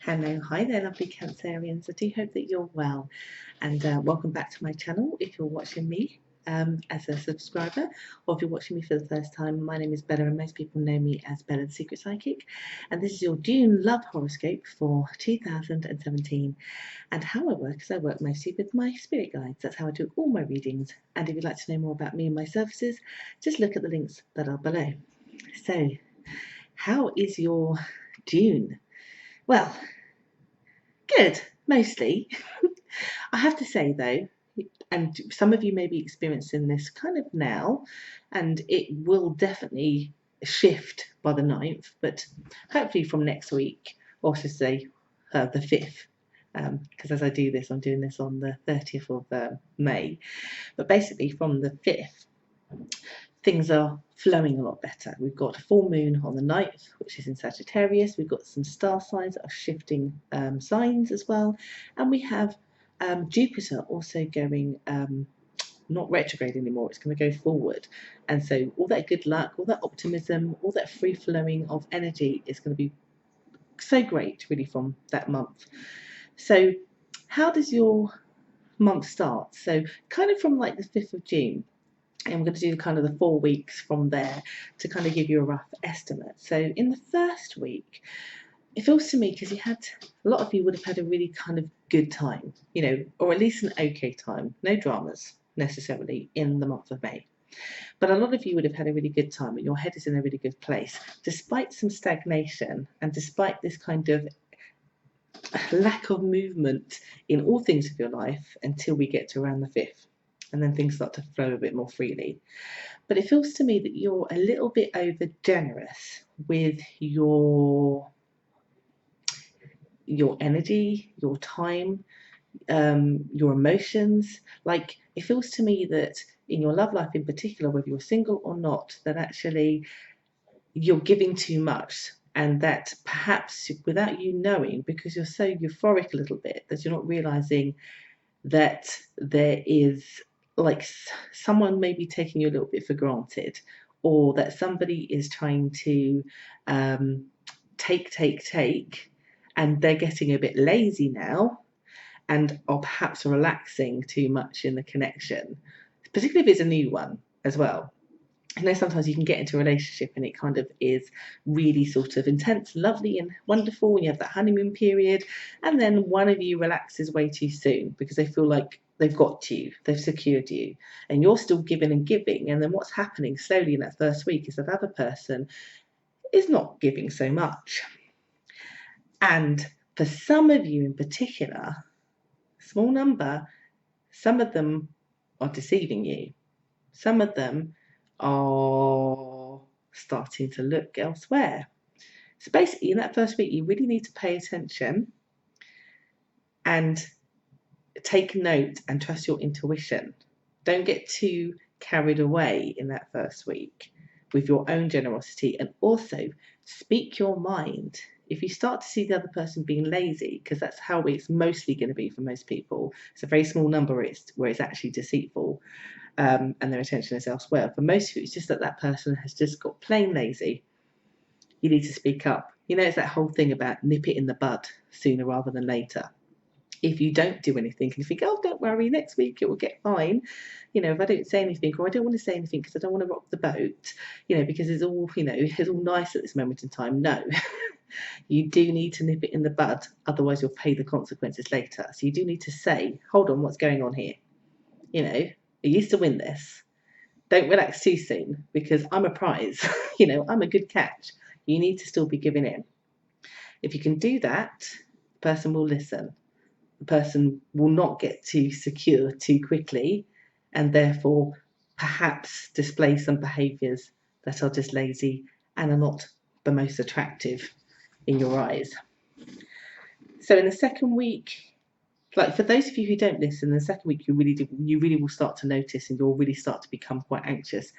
Hello, hi there, lovely Cancerians. I do hope that you're well, and welcome back to my channel. If you're watching me as a subscriber, or if you're watching me for the first time, my name is Bella, and most people know me as Bella the Secret Psychic. And this is your June love horoscope for 2017. And how I work is I work mostly with my spirit guides. That's how I do all my readings. And if you'd like to know more about me and my services, just look at the links that are below. So, how is your June? Well, good, mostly. I have to say though, and some of you may be experiencing this kind of now, and it will definitely shift by the 9th, but hopefully from next week, or should say the 5th, because as I do this, I'm doing this on the 30th of May, but basically from the 5th, things are flowing a lot better. We've got a full moon on the 9th, which is in Sagittarius. We've got some star signs that are shifting signs as well. And we have Jupiter also going not retrograde anymore, it's going to go forward. And so all that good luck, all that optimism, all that free flowing of energy is going to be so great really from that month. So how does your month start? So kind of from like the 5th of June, and we're going to do kind of the 4 weeks from there to kind of give you a rough estimate. So in the first week, it feels to me, because a lot of you would have had a really kind of good time, or at least an okay time, no dramas necessarily in the month of May. But a lot of you would have had a really good time, and your head is in a really good place, despite some stagnation and despite this kind of lack of movement in all things of your life until we get to around the 5th. And then things start to flow a bit more freely. But it feels to me that you're a little bit over generous with your energy, your time, your emotions. Like, it feels to me that in your love life in particular, whether you're single or not, that actually you're giving too much, and that perhaps without you knowing, because you're so euphoric a little bit, that you're not realizing that there is like someone may be taking you a little bit for granted, or that somebody is trying to take, and they're getting a bit lazy now and are perhaps relaxing too much in the connection, particularly if it's a new one as well. I know sometimes you can get into a relationship and it kind of is really sort of intense, lovely and wonderful when you have that honeymoon period, and then one of you relaxes way too soon because they feel like they've got you, they've secured you, and you're still giving and giving. And then what's happening slowly in that first week is that other person is not giving so much. And for some of you in particular, small number, some of them are deceiving you. Some of them are starting to look elsewhere. So basically, in that first week, you really need to pay attention and take note and trust your intuition. Don't get too carried away in that first week with your own generosity, and also speak your mind. If you start to see the other person being lazy, because that's how it's mostly going to be for most people, it's a very small number where it's actually deceitful, and their attention is elsewhere. For most of you, it's just that person has just got plain lazy. You need to speak up. It's that whole thing about nip it in the bud sooner rather than later. If you don't do anything and you think, oh, don't worry, next week it will get fine, if I don't say anything, or I don't want to say anything because I don't want to rock the boat, because it's all, it's all nice at this moment in time. No, you do need to nip it in the bud, otherwise you'll pay the consequences later. So you do need to say, hold on, what's going on here? I used to win this. Don't relax too soon, because I'm a prize. I'm a good catch. You need to still be giving in. If you can do that, the person will listen. The person will not get too secure too quickly, and therefore perhaps display some behaviours that are just lazy and are not the most attractive in your eyes. So in the second week, like for those of you who don't listen, in the second week you really will start to notice, and you'll really start to become quite anxious,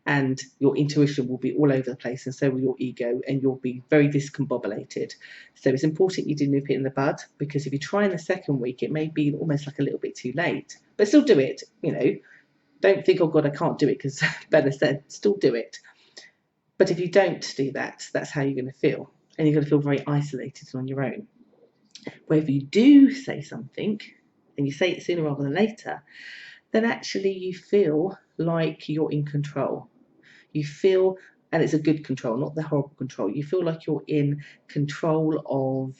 and your intuition will be all over the place, and so will your ego, and you'll be very discombobulated. So it's important you do nip it in the bud, because if you try in the second week, it may be almost like a little bit too late, but still do it. Don't think, oh God, I can't do it because Bella said. Still do it. But if you don't do that, that's how you're going to feel, and you're going to feel very isolated on your own. Where if you do say something, and you say it sooner rather than later, then actually you feel like you're in control. You feel, and it's a good control, not the horrible control. You feel like you're in control of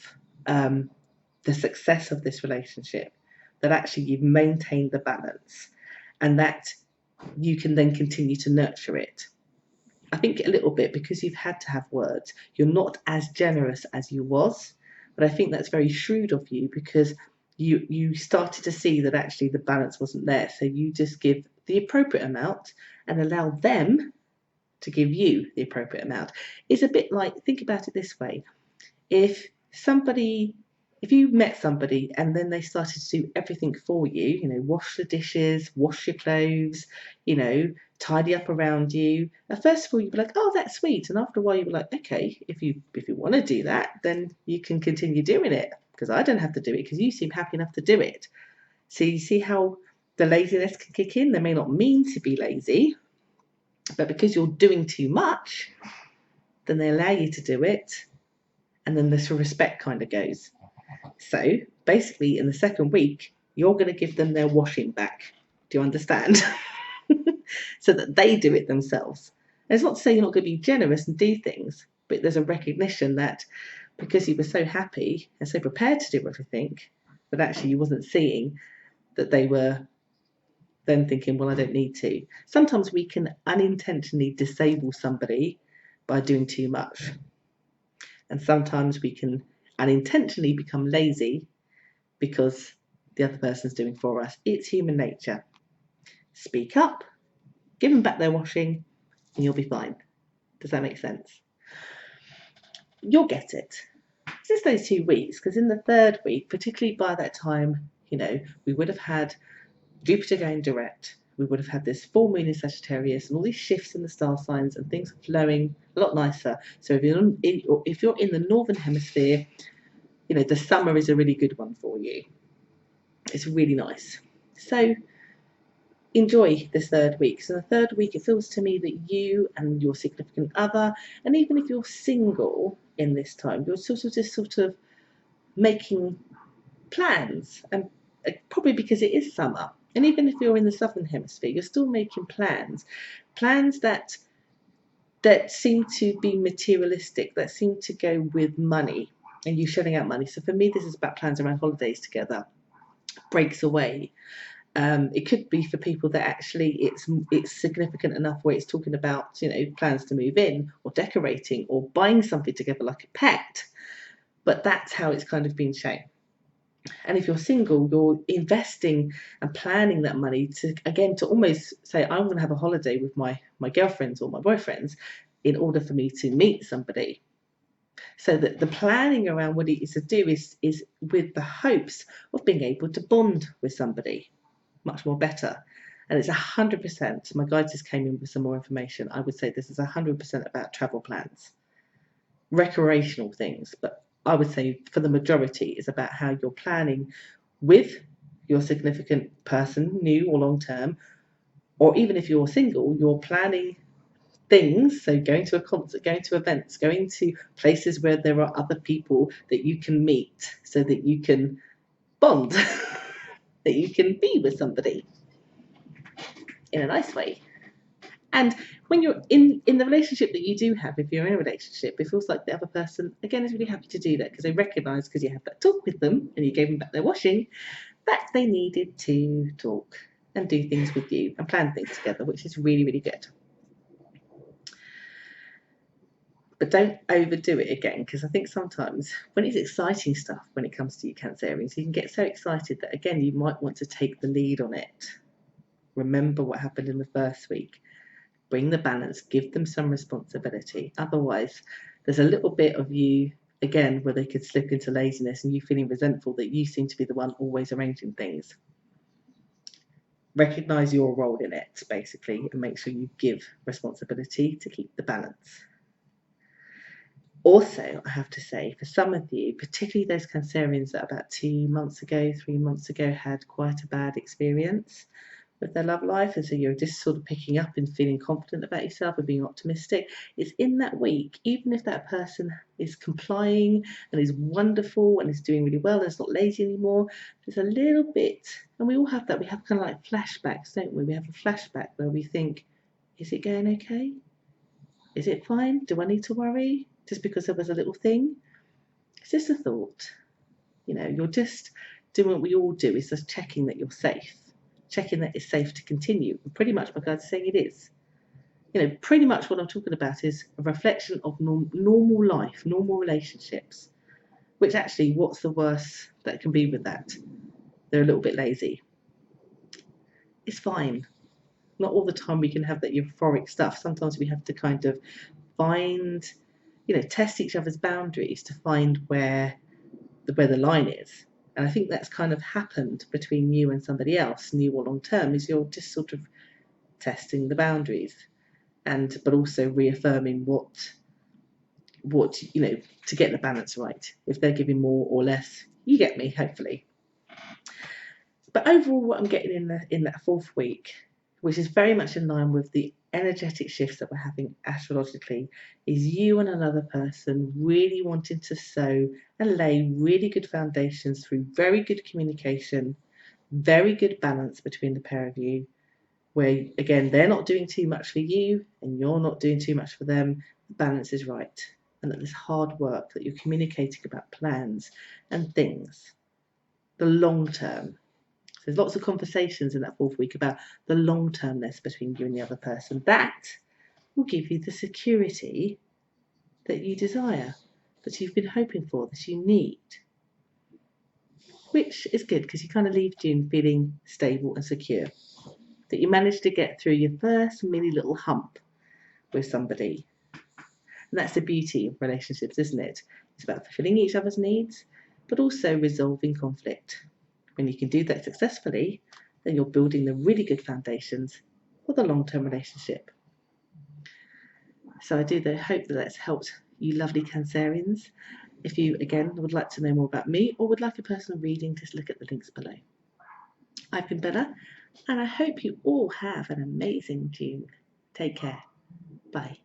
the success of this relationship, that actually you've maintained the balance, and that you can then continue to nurture it. I think a little bit because you've had to have words, you're not as generous as you was, but I think that's very shrewd of you because you started to see that actually the balance wasn't there. So you just give the appropriate amount and allow them to give you the appropriate amount. It's a bit like, think about it this way. If you met somebody and then they started to do everything for you, wash the dishes, wash your clothes, tidy up around you. At first of all, you'd be like, oh, that's sweet. And after a while, you'd be like, okay, if you want to do that, then you can continue doing it because I don't have to do it because you seem happy enough to do it. So you see how the laziness can kick in. They may not mean to be lazy, but because you're doing too much, then they allow you to do it. And then this respect kind of goes. So basically, in the second week, you're going to give them their washing back. Do you understand? So that they do it themselves. And it's not to say you're not going to be generous and do things, but there's a recognition that because you were so happy and so prepared to do everything, that actually you wasn't seeing that they were then thinking, well, I don't need to. Sometimes we can unintentionally disable somebody by doing too much. And sometimes we can unintentionally become lazy because the other person's doing for us. It's human nature. Speak up, give them back their washing, and you'll be fine. Does that make sense? You'll get it. It's just those 2 weeks, because in the third week, particularly by that time, we would have had Jupiter going direct. We would have had this full moon in Sagittarius and all these shifts in the star signs, and things are flowing a lot nicer. So if you're in the northern hemisphere, the summer is a really good one for you. It's really nice. So enjoy this third week. So the third week, it feels to me that you and your significant other, and even if you're single in this time, you're sort of making plans, and probably because it is summer. And even if you're in the southern hemisphere, you're still making plans that seem to be materialistic, that seem to go with money, and you shelling out money. So for me, this is about plans around holidays together, breaks away. It could be for people that actually it's significant enough where it's talking about plans to move in or decorating or buying something together like a pet. But that's how it's kind of been shown. And if you're single, you're investing and planning that money to almost say, I'm going to have a holiday with my girlfriends or my boyfriends in order for me to meet somebody. So that the planning around what it is to do is with the hopes of being able to bond with somebody much more better. And it's 100%. My guide just came in with some more information. I would say this is 100% about travel plans, recreational things, but I would say for the majority is about how you're planning with your significant person, new or long term, or even if you're single, you're planning things. So going to a concert, going to events, going to places where there are other people that you can meet so that you can bond, that you can be with somebody in a nice way. And when you're in the relationship that you do have, if you're in a relationship, it feels like the other person, again, is really happy to do that because they recognise, because you had that talk with them and you gave them back their washing, that they needed to talk and do things with you and plan things together, which is really, really good. But don't overdo it again, because I think sometimes when it's exciting stuff, when it comes to you Cancerians, you can get so excited that, again, you might want to take the lead on it. Remember what happened in the first week. Bring the balance, give them some responsibility. Otherwise, there's a little bit of you, again, where they could slip into laziness and you feeling resentful that you seem to be the one always arranging things. Recognise your role in it, basically, and make sure you give responsibility to keep the balance. Also, I have to say, for some of you, particularly those Cancerians that about 2 months ago, 3 months ago, had quite a bad experience, with their love life, and so you're just sort of picking up and feeling confident about yourself and being optimistic. It's in that week, even if that person is complying and is wonderful and is doing really well and is not lazy anymore, there's a little bit, and we all have that, we have kind of like flashbacks, don't we? We have a flashback where we think, is it going okay? Is it fine? Do I need to worry just because there was a little thing? It's just a thought. You're just doing what we all do, is just checking that you're safe, checking that it's safe to continue. And pretty much my guide's saying it is. Pretty much what I'm talking about is a reflection of normal life, normal relationships, which actually, what's the worst that can be with that? They're a little bit lazy. It's fine. Not all the time we can have that euphoric stuff. Sometimes we have to kind of find, test each other's boundaries to find where the line is. And I think that's kind of happened between you and somebody else, new or long term, is you're just sort of testing the boundaries, but also reaffirming what to get the balance right. If they're giving more or less, you get me, hopefully. But overall, what I'm getting in that fourth week, which is very much in line with the energetic shifts that we're having astrologically, is you and another person really wanting to sow and lay really good foundations through very good communication, very good balance between the pair of you, where, again, they're not doing too much for you and you're not doing too much for them. The balance is right. And that this hard work, that you're communicating about plans and things, the long term. There's lots of conversations in that fourth week about the long-termness between you and the other person. That will give you the security that you desire, that you've been hoping for, that you need. Which is good, because you kind of leave June feeling stable and secure. That you managed to get through your first mini little hump with somebody. And that's the beauty of relationships, isn't it? It's about fulfilling each other's needs, but also resolving conflict. When you can do that successfully, then you're building the really good foundations for the long-term relationship. So I do hope that that's helped you lovely Cancerians. If you, again, would like to know more about me or would like a personal reading, just look at the links below. I've been Bella, and I hope you all have an amazing June. Take care. Bye.